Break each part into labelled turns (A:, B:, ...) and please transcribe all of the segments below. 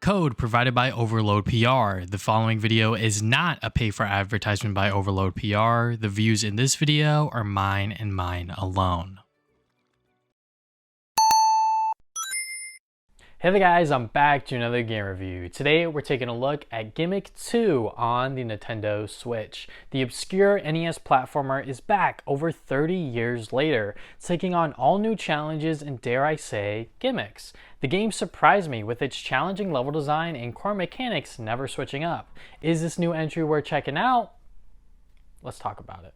A: Code provided by Overload PR. The following video is not a pay for advertisement by Overload PR. The views in this video are mine and mine alone. Hey there guys, I'm back to another game review. Today we're taking a look at Gimmick 2 on the Nintendo Switch. The obscure NES platformer is back over 30 years later, taking on all new challenges and, dare I say, gimmicks. The game surprised me with its challenging level design and core mechanics never switching up. Is this new entry worth checking out? Let's talk about it.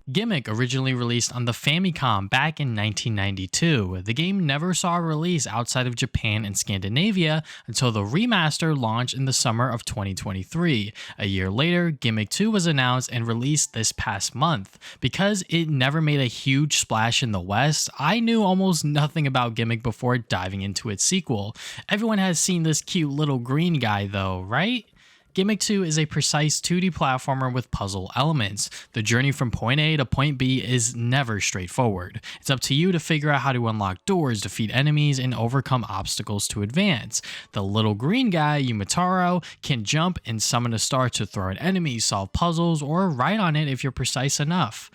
A: Gimmick originally released on the Famicom back in 1992. The game never saw a release outside of Japan and Scandinavia until the remaster launched in the summer of 2023. A year later, Gimmick 2 was announced and released this past month. Because it never made a huge splash in the West, I knew almost nothing about Gimmick before diving into its sequel. Everyone has seen this cute little green guy though, right? Gimmick 2 is a precise 2D platformer with puzzle elements. The journey from point A to point B is never straightforward. It's up to you to figure out how to unlock doors, defeat enemies, and overcome obstacles to advance. The little green guy, Yumataro, can jump and summon a star to throw at enemies, solve puzzles, or ride on it if you're precise enough.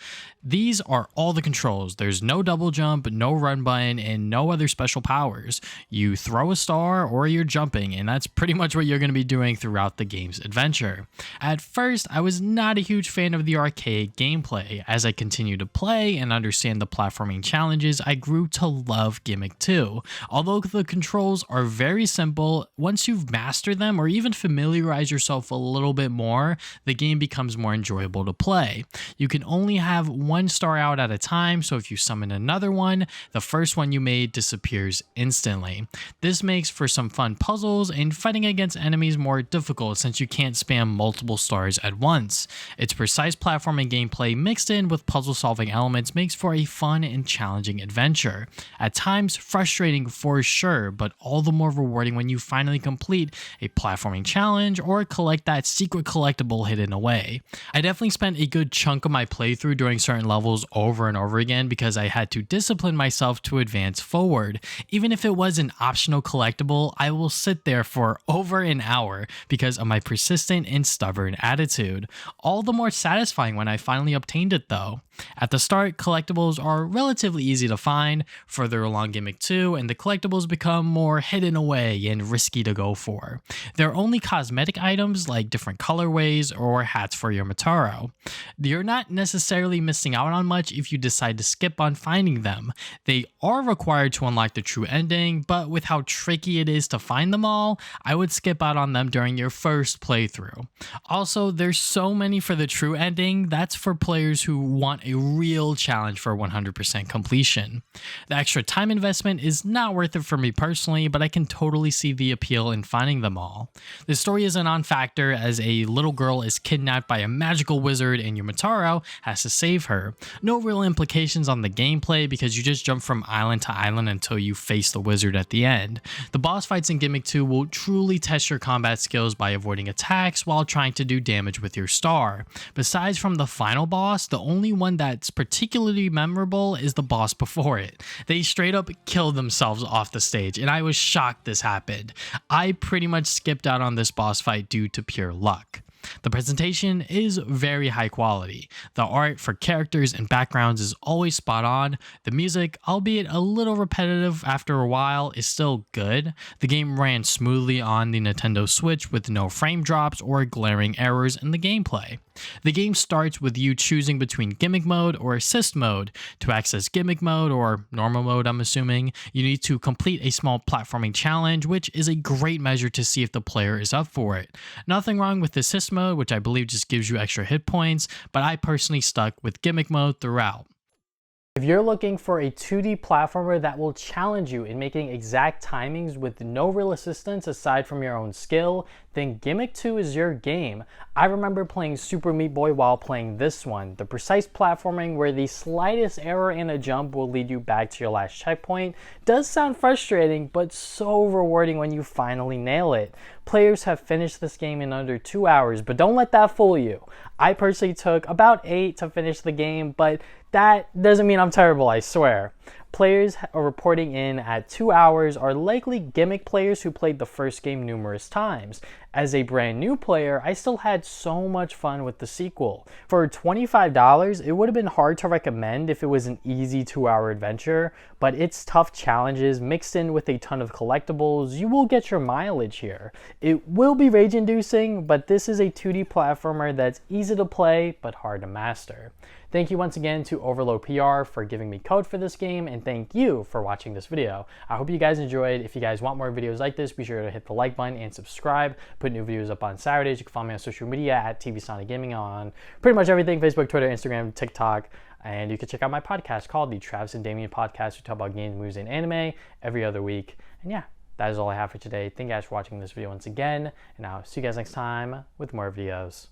A: These are all the controls. There's no double jump, no run button, and no other special powers. You throw a star or you're jumping, and that's pretty much what you're going to be doing throughout the game's adventure. At first, I was not a huge fan of the arcade gameplay. As I continued to play and understand the platforming challenges, I grew to love Gimmick 2. Although the controls are very simple, once you've mastered them or even familiarize yourself a little bit more, the game becomes more enjoyable to play. You can only have one star out at a time, so if you summon another one, the first one you made disappears instantly. This makes for some fun puzzles and fighting against enemies more difficult since you can't spam multiple stars at once. Its precise platforming gameplay mixed in with puzzle solving elements makes for a fun and challenging adventure. At times frustrating for sure, but all the more rewarding when you finally complete a platforming challenge or collect that secret collectible hidden away. I definitely spent a good chunk of my playthrough during certain levels over and over again because I had to discipline myself to advance forward. Even if it was an optional collectible, I will sit there for over an hour because of my persistent and stubborn attitude. All the more satisfying when I finally obtained it though. At the start, collectibles are relatively easy to find. Further along Gimmick 2, and the collectibles become more hidden away and risky to go for. They're only cosmetic items like different colorways or hats for your Mataro. You're not necessarily missing out on much if you decide to skip on finding them. They are required to unlock the true ending, but with how tricky it is to find them all, I would skip out on them during your first playthrough. Also, there's so many for the true ending. That's for players who want a real challenge for 100% completion. The extra time investment is not worth it for me personally, but I can totally see the appeal in finding them all. The story is a non-factor as a little girl is kidnapped by a magical wizard and Yumataro has to save her. No real implications on the gameplay because you just jump from island to island until you face the wizard at the end. The boss fights in Gimmick 2 will truly test your combat skills by avoiding attacks while trying to do damage with your star. Besides from the final boss, the only one that's particularly memorable is the boss before it. They straight up killed themselves off the stage, and I was shocked this happened. I pretty much skipped out on this boss fight due to pure luck. The presentation is very high quality. The art for characters and backgrounds is always spot on. The music, albeit a little repetitive after a while, is still good. The game ran smoothly on the Nintendo Switch with no frame drops or glaring errors in the gameplay. The game starts with you choosing between Gimmick mode or Assist mode. To access Gimmick mode, or normal mode I'm assuming, you need to complete a small platforming challenge, which is a great measure to see if the player is up for it. Nothing wrong with Assist mode, which I believe just gives you extra hit points, but I personally stuck with Gimmick mode throughout. If you're looking for a 2D platformer that will challenge you in making exact timings with no real assistance aside from your own skill, then Gimmick 2 is your game. I remember playing Super Meat Boy while playing this one. The precise platforming where the slightest error in a jump will lead you back to your last checkpoint does sound frustrating, but so rewarding when you finally nail it. Players have finished this game in under 2 hours, but don't let that fool you. I personally took about 8 to finish the game, but that doesn't mean I'm terrible, I swear. Players are reporting in at 2 hours are likely Gimmick players who played the first game numerous times. As a brand new player, I still had so much fun with the sequel. For $25, it would have been hard to recommend if it was an easy 2-hour adventure, but its tough challenges mixed in with a ton of collectibles, you will get your mileage here. It will be rage-inducing, but this is a 2D platformer that's easy to play but hard to master. Thank you once again to Overload PR for giving me code for this game, and thank you for watching this video. I hope you guys enjoyed. If you guys want more videos like this, be sure to hit the like button and subscribe. Put new videos up on Saturdays. You can follow me on social media at TV Sonic Gaming on pretty much everything: Facebook, Twitter, Instagram, TikTok. And you can check out my podcast called the Travis and Damien Podcast. We talk about games, movies, and anime every other week. And yeah, that is all I have for today. Thank you guys for watching this video once again, and I'll see you guys next time with more videos.